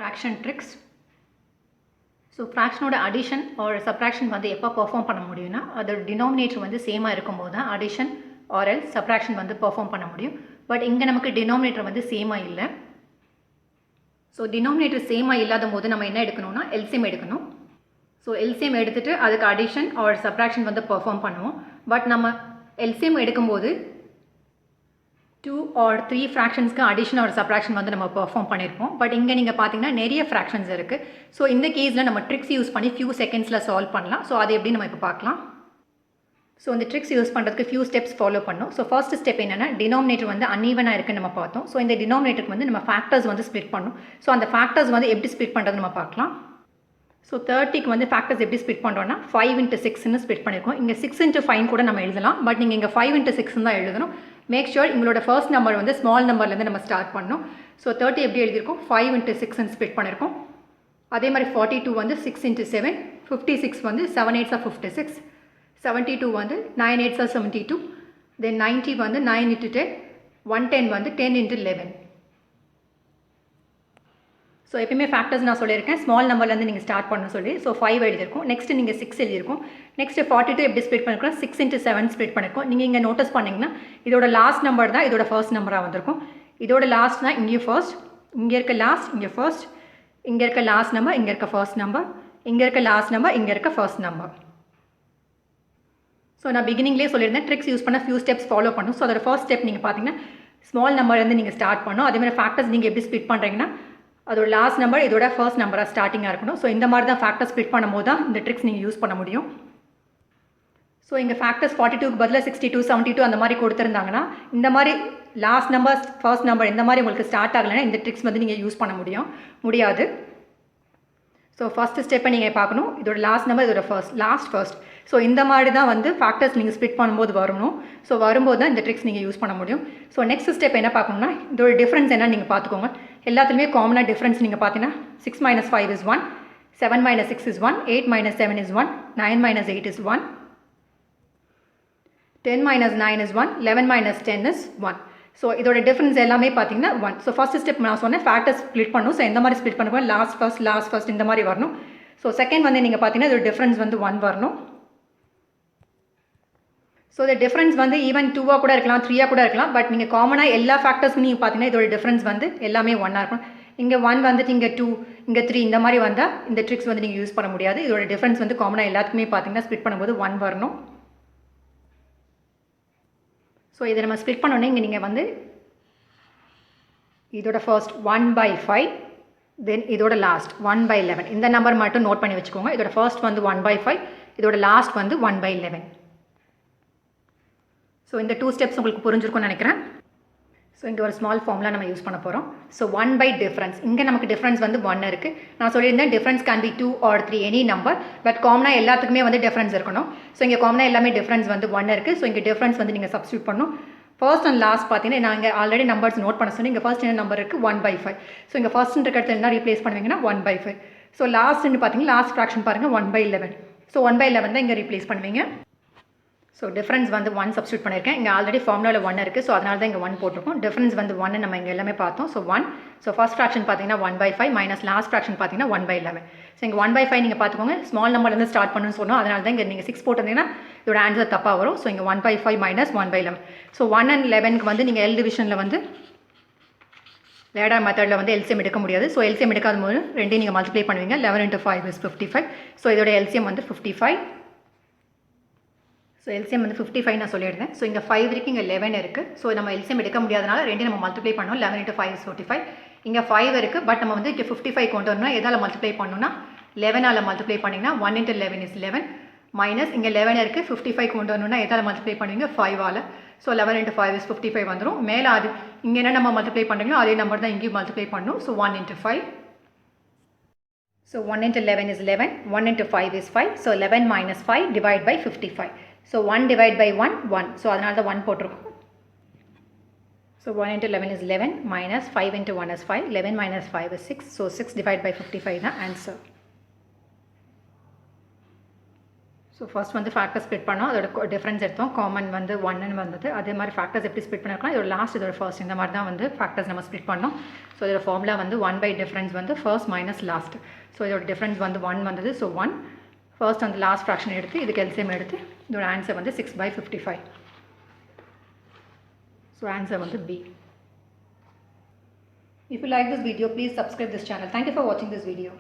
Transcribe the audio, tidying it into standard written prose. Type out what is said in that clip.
fraction tricks. So ஃப்ராக்ஷனோட addition or subtraction வந்து எப்போ பெர்ஃபார்ம் பண்ண முடியும்னா அதோட டினாமினேட்டர் வந்து சேமாக இருக்கும்போது தான் அடிஷன் ஆர் எல் சப்ராக்ஷன் வந்து பெர்ஃபார்ம் பண்ண முடியும். பட் இங்கே நமக்கு டினாமினேட்டர் வந்து சேமாக இல்லை. ஸோ டினாமினேட்டர் சேமாக இல்லாத போது நம்ம என்ன எடுக்கணும்னா எல்சிஎம் எடுக்கணும். ஸோ எல்சிஎம் எடுத்துகிட்டு அதுக்கு அடிஷன் ஆர் சப்ராக்ஷன் வந்து பெர்ஃபார்ம் பண்ணுவோம். பட் நம்ம எல்சிஎம் எடுக்கும்போது 2 or 3 ஃப்ராக்ஷன்ஸ்க்கு அடிஷன் ஆர் சப்ராக்ஷன் வந்து நம்ம பெர்ஃபார்ம் பண்ணியிருப்போம். பட் இங்கே நீங்கள் பார்த்தீங்கன்னா நிறைய ஃப்ராக்ஷன்ஸ் இருக்குது. ஸோ இந்த கேஸில் நம்ம ட்ரிக்ஸ் யூஸ் பண்ணி ஃபியூ செகண்ட்ஸில் சால்வ் பண்ணலாம். ஸோ அது எப்படி நம்ம இப்போ பார்க்கலாம். ஸோ இந்த ட்ரிக்ஸ் யூஸ் பண்ணுறதுக்கு ஃபியூ ஸ்டெப்ஸ் ஃபாலோ பண்ணணும். ஸோ ஃபர்ஸ்ட் ஸ்டெப் என்னென்னா டினாமினேட்டர் வந்து அன்ஈவனாக இருக்குன்னு நம்ம பார்த்தோம். ஸோ இந்த டினாமினேட்டருக்கு வந்து நம்ம ஃபேக்டர்ஸ் வந்து ஸ்ப்ளிட் பண்ணணும். ஸோ அந்த ஃபேக்டர்ஸ் வந்து எப்படி ஸ்ப்ளிட் பண்ணுறது நம்ம பார்க்கலாம். ஸோ 30க்கு வந்து ஃபேக்டர்ஸ் எப்படி ஸ்ப்ளிட் பண்ணுறோன்னா 5 into 6ன்னு ஸ்ப்ளிட் பண்ணியிருக்கோம். இங்கே 6 into 5 கூட நம்ம எழுதலாம். பட் நீங்கள் இங்கே 5 into 6 தான் எழுதணும். மேக் ஷுர் உங்களோட ஃபர்ஸ்ட் நம்பர் வந்து ஸ்மால் நம்பர்லேருந்து நம்ம ஸ்டார்ட் பண்ணணும். ஸோ 30 எப்படி எழுதியிருக்கோம் 5 into 6ன்னு ஸ்ப்ளிட் பண்ணியிருக்கோம். அதே மாதிரி 42 வந்து 6 into 7, 56 வந்து 7 8s are 56, 72 வந்து 9 8s are 72, தென் 90 வந்து 9 into 10, 110 வந்து 10 into 11. ஸோ எப்பயுமே ஃபேக்டர்ஸ் நான் சொல்லியிருக்கேன் ஸ்மால் நம்பர்லேருந்து நீங்கள் ஸ்டார்ட் பண்ணணும் சொல்லி. ஸோ 5 எழுதியிருக்கோம். நெக்ஸ்ட் நீங்கள் 6 எழுதியிருக்கோம். நெக்ஸ்ட் 42 எப்படி ஸ்ப்ளிட் பண்ணிருக்கோம் 6 into 7 ஸ்ப்ளிட் பண்ணிருக்கோம். நீங்கள் இங்கே நோட்டீஸ் பண்ணிங்கன்னா இதோட லாஸ்ட் நம்பர் தான் இதோட ஃபர்ஸ்ட் நம்பராக வந்திருக்கும். இதோட லாஸ்ட்னா இங்கேயும் ஃபர்ஸ்ட், இங்கே இருக்க லாஸ்ட் இங்கே ஃபர்ஸ்ட், இங்கே இருக்க லாஸ்ட் நம்பர் இங்கே இருக்க ஃபர்ஸ்ட் நம்பர், இங்கே இருக்க லாஸ்ட் நம்பர் இங்கே இருக்க ஃபர்ஸ்ட் நம்பர். ஸோ நான் பிகினிங்லேயே சொல்லியிருந்தேன் ட்ரிக்ஸ் யூஸ் பண்ண ஃபியூ ஸ்டெப்ஸ் ஃபாலோ பண்ணும். ஸோ அதோட ஃபர்ஸ்ட் ஸ்டெப் நீங்கள் பார்த்தீங்கன்னா ஸ்மால் நம்பர்லேருந்து நீங்கள் ஸ்டார்ட் பண்ணணும். அதேமாதிரி ஃபேக்டர்ஸ் நீங்கள் எப்படி ஸ்ப்ளிட் பண்ணுறீங்கன்னா அதோட லாஸ்ட் நம்பர் இதோட ஃபர்ஸ்ட் நம்பராக ஸ்டார்டிங்காக இருக்கணும். ஸோ இந்த மாதிரி தான் ஃபேக்டர் ஸ்ப்ளிட் பண்ணும்போது தான் இந்த ட்ரிக்ஸ் நீங்கள் யூஸ் பண்ண முடியும். ஸோ இங்கே ஃபேக்டர்ஸ் 42க்கு பதிலாக 62 72 அந்த மாதிரி கொடுத்துருந்தாங்கன்னா இந்த மாதிரி லாஸ்ட் நம்பர் ஃபர்ஸ்ட் நம்பர் இந்த மாதிரி உங்களுக்கு ஸ்டார்ட் ஆகலைன்னா இந்த ட்ரிக்ஸ் வந்து நீங்கள் யூஸ் பண்ண முடியாது. ஸோ ஃபஸ்ட்டு ஸ்டெப்பை நீங்கள் பார்க்கணும். இதோட லாஸ்ட் நம்பர் இதோட ஃபர்ஸ்ட். ஸோ இந்த மாதிரி தான் வந்து ஃபேக்டர்ஸ் நீங்கள் ஸ்ப்ளிட் பண்ணும்போது வரணும். ஸோ வரும்போது தான் இந்த ட்ரிக்ஸ் நீங்கள் யூஸ் பண்ண முடியும். ஸோ நெக்ஸ்ட் ஸ்டெப் என்ன பார்க்கணும்னா இதோட டிஃப்ரென்ஸ் என்ன நீங்கள் பார்த்துக்கோங்க. எல்லாத்துலேயுமே காமனாக டிஃப்ரென்ஸ் நீங்கள் பார்த்தீங்கன்னா 6 minus 5 is 1, 7 minus 6 is 1, 8 minus 7 is 1, 9 minus 8 is 1, 10 minus 9 is 1, 11 minus 10 is 1. So இதோட டிஃப்ரென்ஸ் எல்லாமே பார்த்தீங்கன்னா 1. ஸோ ஃபஸ்ட் ஸ்டெப் நான் சொன்னேன் ஃபேக்டர்ஸ் ஸ்ப்ளிட் பண்ணணும். ஸோ எந்த மாதிரி ஸ்ப்ளிட் பண்ணுவோம் லாஸ்ட் ஃபர்ஸ்ட் இந்த மாதிரி வரணும். ஸோ செகண்ட் வந்து நீங்கள் பார்த்தீங்கன்னா இதோட டிஃப்ரென்ஸ் வந்து 1 வரணும். ஸோ இந்த டிஃப்ரென்ஸ் வந்து ஈவன் 2ஆக கூட இருக்கலாம் 3ஆக கூட இருக்கலாம். பட் நீங்கள் காமனாக எல்லா ஃபேக்டர்ஸ்க்கும் நீங்கள் பார்த்தீங்கன்னா இதோட டிஃப்ரென்ஸ் வந்து எல்லாமே 1ஆக இருக்கும். இங்கே 1 வந்துட்டு இங்கே 2 இங்கே 3 இந்த மாதிரி வந்தால் இந்த ட்ரிக்ஸ் வந்து நீங்கள் யூஸ் பண்ண முடியாது. இதோட டிஃப்ரென்ஸ் வந்து காமனாக எல்லாத்துக்குமே பார்த்தீங்கன்னா ஸ்ப்ளிட் பண்ணும்போது 1 வரணும். ஸோ இதை நம்ம ஸ்ப்ளிட் பண்ணோன்னே இங்கே நீங்கள் வந்து இதோட ஃபர்ஸ்ட் 1/5 தென் இதோட லாஸ்ட் 1/11 இந்த நம்பர் மட்டும் நோட் பண்ணி வச்சுக்கோங்க. இதோட ஃபர்ஸ்ட் வந்து 1/5, இதோட லாஸ்ட் வந்து 1/11. ஸோ இந்த 2 ஸ்டெப்ஸ் உங்களுக்கு புரிஞ்சிருக்கும்னு நினைக்கிறேன். ஸோ இங்கே ஒரு ஸ்மால் ஃபார்முலா நம்ம யூஸ் பண்ண போகிறோம். ஸோ 1/டிஃப்ரென்ஸ் இங்கே நமக்கு டிஃப்ரென்ஸ் வந்து 1 இருக்குது. நான் சொல்லியிருந்தேன் difference can be 2 or 3 any number. But காமனாக எல்லாத்துக்குமே வந்து டிஃப்ரென்ஸ் இருக்கணும். ஸோ இங்கே காமனாக எல்லாமே டிஃப்ரென்ஸ் வந்து 1 இருக்குது. ஸோ இங்கே டிஃப்ரென்ஸ் வந்து நீங்கள் சப்ஸ்டியூட் பண்ணணும். ஃபர்ஸ்ட் அண்ட் லாஸ்ட் பார்த்தீங்கன்னா நான் இங்கே ஆல்ரெடி நம்பர்ஸ் நோட் பண்ண சொன்னேன். இங்கே ஃபர்ஸ்ட் என்ன நம்பர் இருக்குது 1/5. ஸோ இங்கே ஃபர்ஸ்ட் இருக்கிறது என்ன ரீப்ளேஸ் பண்ணுவீங்கன்னா 1/5. ஸோ லாஸ்ட்னு பார்த்தீங்கன்னா லாஸ்ட் ஃப்ராக்ஷன் பாருங்கள் 1/11. ஸோ 1/11 தான் இங்கே ரீப்ளேஸ் பண்ணுவீங்க. ஸோ டிஃப்ரென்ஸ் வந்து 1 சப்ஸ்டியூட் பண்ணியிருக்கேன். இங்கே ஆல்ரெடி ஃபார்முலாவில் 1 இருக்குது. ஸோ அதனால தான் இங்கே 1 போட்டிருக்கோம். டிஃப்ரென்ஸ் வந்து 1 நம்ம இங்கே எல்லாமே பார்த்தோம். ஸோ 1. ஸோ ஃபர்ஸ்ட் ஃப்ராக்ஷன் பார்த்தீங்கன்னா 1/5 மைனஸ் லாஸ்ட் ஃப்ராக்ஷன் பார்த்தீங்கன்னா 1/11. ஸோ இங்கே 1/5 நீங்கள் பார்த்துக்கோங்க ஸ்மால் நம்பர்லேருந்து ஸ்டார்ட் பண்ணணும்னு சொன்னோம். அதனால தான் இங்கே நீங்கள் 6 போட்டிருந்தீங்கன்னா இதோட ஆன்சர் தப்பாக வரும். ஸோ இங்கே 1/5 மைனஸ் 1/11. ஸோ 1 and 11க்கு வந்து நீங்கள் எல் டிவிஷனில் வந்து லேடர் மெத்தடில் வந்து எல்சிஎம் எடுக்க முடியாது. ஸோ எல்சிஎம் எடுக்காத போது ரெண்டையும் நீங்கள் மல்டிப்ளை பண்ணுவீங்க. 11 into 5 is 55. ஸோ இதோட எல்சிஎம் வந்து 55. ஸோ எல்சிஎம் வந்து 55 நான் சொல்லியிருந்தேன். ஸோ இங்கே 5 இருக்குது இங்கே 11 இருக்குது. ஸோ நம்ம எல்சிஎம் எடுக்க முடியாதனால ரெண்டையும் நம்ம மல்டிப்ளை பண்ணோம். 11 into 5 is 45. இங்கே 5 இருக்குது. பட் நம்ம வந்து இங்கே 55 கொண்டு வரணும்னா எதால் மல்டிப்ளை பண்ணணும்னா 11ஆல் மல்டிப்ளை பண்ணிங்கன்னா 1 into 11 is 11 மைனஸ் இங்கே 11 இருக்குது. 55 கொண்டு வரணும்னா எதால் மல்டிப்ளை பண்ணுவீங்க 5ஆல். ஸோ 11 into 5 is 55 வந்துடும். மேலே அது இங்கே என்ன நம்ம மல்டிப்ளை பண்ணுறீங்களோ அதே நம்பர் தான் இங்கேயும் மல்டிப்ளை பண்ணணும். So 1 into 5. So 1 into 11 is 11. 1 into 5 is 5. So 11 minus 5 divide by 55. So 1 divide by 1 1. So அதனால தான் 1 போட்டிருக்கோம். So 1 into 11 is 11 minus 5 into 1 is 5. 11 minus 5 is 6. So 6 divided by 55 தான் ஆன்சர். ஸோ ஃபர்ஸ்ட் வந்து factor split பண்ணோம், அதோட difference எடுத்தோம், common வந்து 1ன்னு வந்தது. அதே மாதிரி ஃபேக்டர்ஸ் எப்படி ஸ்ப்ளிட் பண்ணிருக்கலாம், இதோட லாஸ்ட் இதோட ஃபர்ஸ்ட், இந்த மாதிரி தான் வந்து ஃபேக்டர்ஸ் நம்ம ஸ்ப்ளிட் பண்ணோம். ஸோ இதோட ஃபார்முலா வந்து 1 டிஃப்ரென்ஸ் வந்து ஃபர்ஸ்ட் மைனஸ் லாஸ்ட். ஸோ இதோட டிஃப்ரென்ஸ் வந்து 1 வந்தது. ஸோ 1 ஃபர்ஸ்ட் அந்த லாஸ்ட் ஃப்ராக்ஷன் எடுத்து இதுக்கு எல்சிஎம் எடுத்து இதோட ஆன்சர் வந்து 6/55. ஸோ ஆன்சர் வந்து B. If you like this video, please subscribe this channel. Thank you for watching this video.